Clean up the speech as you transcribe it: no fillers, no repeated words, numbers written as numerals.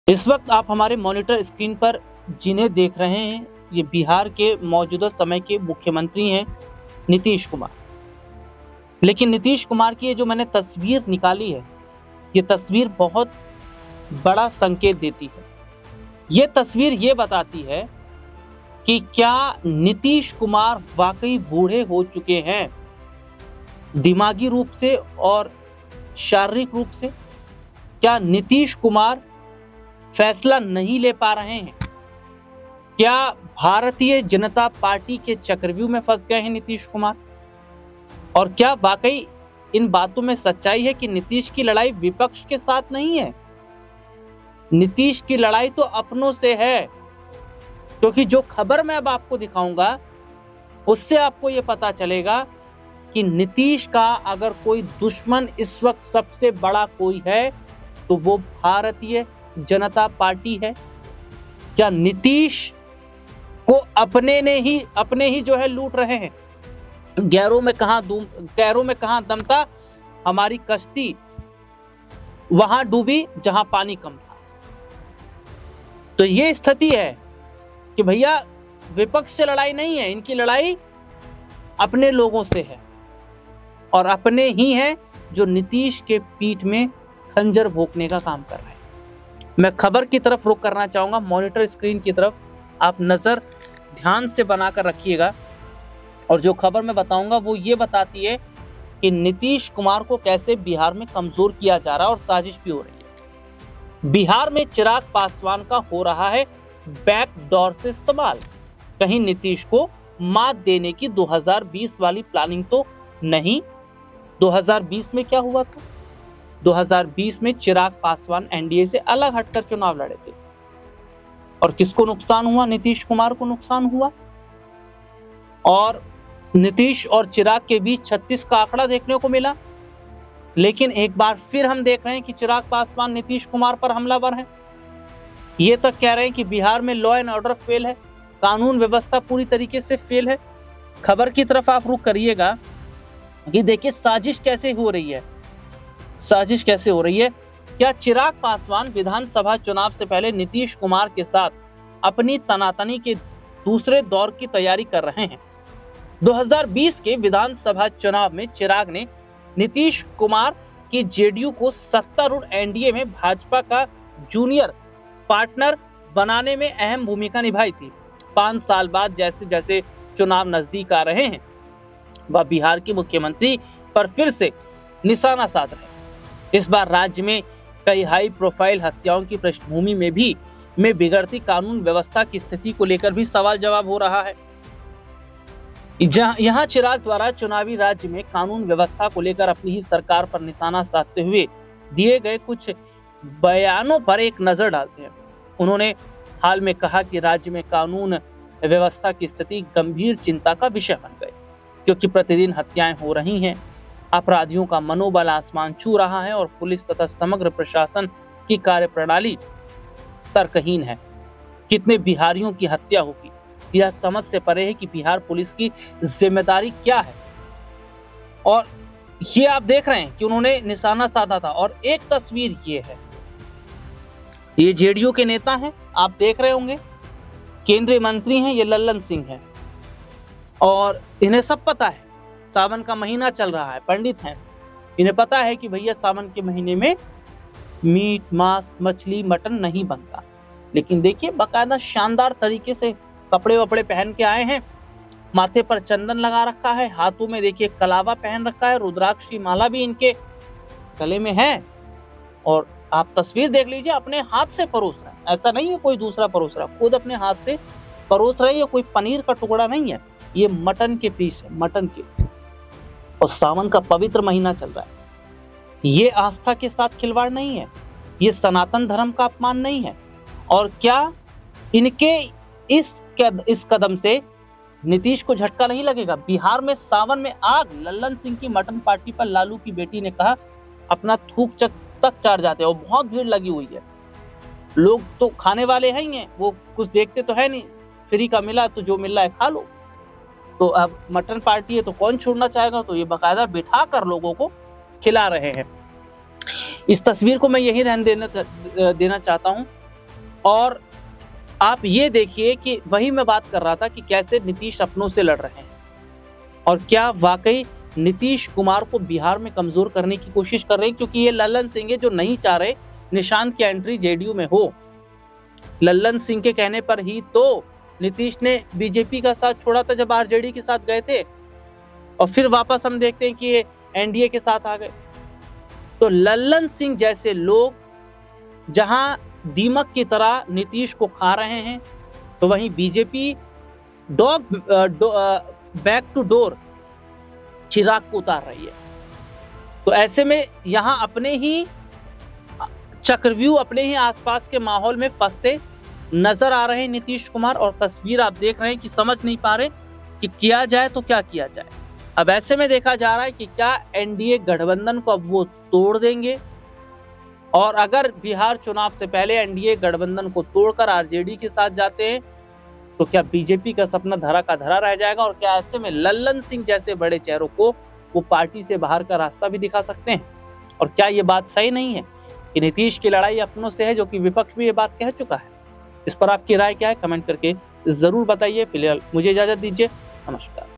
इस वक्त आप हमारे मॉनिटर स्क्रीन पर जिन्हें देख रहे हैं ये बिहार के मौजूदा समय के मुख्यमंत्री हैं नीतीश कुमार। लेकिन नीतीश कुमार की ये जो मैंने तस्वीर निकाली है ये तस्वीर बहुत बड़ा संकेत देती है। ये तस्वीर ये बताती है कि क्या नीतीश कुमार वाकई बूढ़े हो चुके हैं दिमागी रूप से और शारीरिक रूप से। क्या नीतीश कुमार फैसला नहीं ले पा रहे हैं? क्या भारतीय जनता पार्टी के चक्रव्यूह में फंस गए हैं नीतीश कुमार? और क्या वाकई इन बातों में सच्चाई है कि नीतीश की लड़ाई विपक्ष के साथ नहीं है, नीतीश की लड़ाई तो अपनों से है? क्योंकि जो खबर मैं अब आपको दिखाऊंगा उससे आपको यह पता चलेगा कि नीतीश का अगर कोई दुश्मन इस वक्त सबसे बड़ा कोई है तो वो भारतीय जनता पार्टी है। क्या नीतीश को अपने ही जो है लूट रहे हैं? गैरों में कहां दम था, हमारी कश्ती वहां डूबी जहां पानी कम था। तो ये स्थिति है कि भैया विपक्ष से लड़ाई नहीं है, इनकी लड़ाई अपने लोगों से है और अपने ही हैं जो नीतीश के पीठ में खंजर भोंकने का काम कर रहे हैं। मैं खबर की तरफ रुख करना चाहूंगा, मॉनिटर स्क्रीन की तरफ आप नजर ध्यान से बनाकर रखिएगा। और जो खबर मैं बताऊंगा वो ये बताती है कि नीतीश कुमार को कैसे बिहार में कमजोर किया जा रहा है और साजिश भी हो रही है। बिहार में चिराग पासवान का हो रहा है बैकडोर से इस्तेमाल। कहीं नीतीश को मात देने की 2020 वाली प्लानिंग तो नहीं? 2020 में क्या हुआ था? 2020 में चिराग पासवान एनडीए से अलग हटकर चुनाव लड़े थे और किसको नुकसान हुआ? नीतीश कुमार को नुकसान हुआ। और नीतीश और चिराग के बीच 36 का आंकड़ा देखने को मिला। लेकिन एक बार फिर हम देख रहे हैं कि चिराग पासवान नीतीश कुमार पर हमलावर हैं। ये तक कह रहे हैं कि बिहार में लॉ एंड ऑर्डर फेल है, कानून व्यवस्था पूरी तरीके से फेल है। खबर की तरफ आप रुख करिएगा कि देखिए साजिश कैसे हो रही है। साजिश कैसे हो रही है? क्या चिराग पासवान विधानसभा चुनाव से पहले नीतीश कुमार के साथ अपनी तनातनी के दूसरे दौर की तैयारी कर रहे हैं? 2020 के विधानसभा चुनाव में चिराग ने नीतीश कुमार की जेडीयू को सत्तारूढ़ एनडीए में भाजपा का जूनियर पार्टनर बनाने में अहम भूमिका निभाई थी। 5 साल बाद जैसे जैसे चुनाव नजदीक आ रहे हैं वह बिहार के मुख्यमंत्री पर फिर से निशाना साध रहे हैं। इस बार राज्य में कई हाई प्रोफाइल हत्याओं की पृष्ठभूमि में बिगड़ती कानून व्यवस्था की स्थिति को लेकर भी सवाल जवाब हो रहा है। यहाँ चिराग द्वारा चुनावी राज्य में कानून व्यवस्था को लेकर अपनी ही सरकार पर निशाना साधते हुए दिए गए कुछ बयानों पर एक नजर डालते हैं। उन्होंने हाल में कहा कि राज्य में कानून व्यवस्था की स्थिति गंभीर चिंता का विषय बन गई, क्योंकि प्रतिदिन हत्याएं हो रही हैं, अपराधियों का मनोबल आसमान छू रहा है और पुलिस तथा समग्र प्रशासन की कार्यप्रणाली तर्कहीन है। कितने बिहारियों की हत्या होगी यह समझ से परे है कि बिहार पुलिस की जिम्मेदारी क्या है। और ये आप देख रहे हैं कि उन्होंने निशाना साधा था। और एक तस्वीर ये है, ये जेडीयू के नेता हैं, आप देख रहे होंगे, केंद्रीय मंत्री हैं, ये लल्लन सिंह हैं और इन्हें सब पता है सावन का महीना चल रहा है, पंडित हैं, इन्हें पता है कि भैया सावन के महीने में मीट मांस मछली मटन नहीं बनता। लेकिन देखिए बाकायदा शानदार तरीके से कपड़े वपड़े पहन के आए हैं, माथे पर चंदन लगा रखा है, हाथों में देखिए कलावा पहन रखा है, रुद्राक्ष की माला भी इनके गले में है। और आप तस्वीर देख लीजिए, अपने हाथ से परोस रहे हैं, ऐसा नहीं है कोई दूसरा परोस रहा, खुद अपने हाथ से परोस रहे हैं। ये कोई पनीर का टुकड़ा नहीं है, ये मटन के पीस है, मटन के। और सावन का पवित्र महीना चल रहा है, ये आस्था के साथ खिलवाड़ नहीं है, ये सनातन धर्म का अपमान नहीं है। और क्या इनके इस कदम से नीतीश को झटका नहीं लगेगा? बिहार में सावन में आग, लल्लन सिंह की मटन पार्टी पर लालू की बेटी ने कहा अपना थूक तक चाट जाते हैं और बहुत भीड़ लगी हुई है। लोग तो खाने वाले हैं ही हैं, वो कुछ देखते तो है नहीं, फ्री का मिला तो जो मिल रहा है खा लो। तो अब मटन पार्टी है तो कौन छोड़ना चाहेगा? तो ये बाकायदा बिठा कर लोगों को खिला रहे हैं। इस तस्वीर को मैं यही रहने देना चाहता हूं और आप ये देखिए कि वही मैं बात कर रहा था कि कैसे नीतीश अपनों से लड़ रहे हैं और क्या वाकई नीतीश कुमार को बिहार में कमजोर करने की कोशिश कर रहे हैं, क्योंकि ये लल्लन सिंह है जो नहीं चाह रहे निशांत की एंट्री जेडीयू में हो। लल्लन सिंह के कहने पर ही तो नीतीश ने बीजेपी का साथ छोड़ा था जब आरजेडी के साथ गए थे, और फिर वापस हम देखते हैं कि ये एनडीए के साथ आ गए। तो लल्लन सिंह जैसे लोग जहां दीमक की तरह नीतीश को खा रहे हैं, तो वहीं बीजेपी बैक टू डोर चिराग को उतार रही है। तो ऐसे में यहां अपने ही चक्रव्यूह, अपने ही आसपास के माहौल में फंसते नजर आ रहे हैं नीतीश कुमार, और तस्वीर आप देख रहे हैं कि समझ नहीं पा रहे कि किया जाए तो क्या किया जाए। अब ऐसे में देखा जा रहा है कि क्या एनडीए गठबंधन को अब वो तोड़ देंगे, और अगर बिहार चुनाव से पहले एनडीए गठबंधन को तोड़कर आरजेडी के साथ जाते हैं तो क्या बीजेपी का सपना धरा का धरा रह जाएगा, और क्या ऐसे में लल्लन सिंह जैसे बड़े चेहरों को वो पार्टी से बाहर का रास्ता भी दिखा सकते हैं। और क्या ये बात सही नहीं है कि नीतीश की लड़ाई अपनों से है, जो कि विपक्ष भी ये बात कह चुका है। इस पर आपकी राय क्या है, कमेंट करके जरूर बताइए। फिलहाल मुझे इजाजत दीजिए, नमस्कार।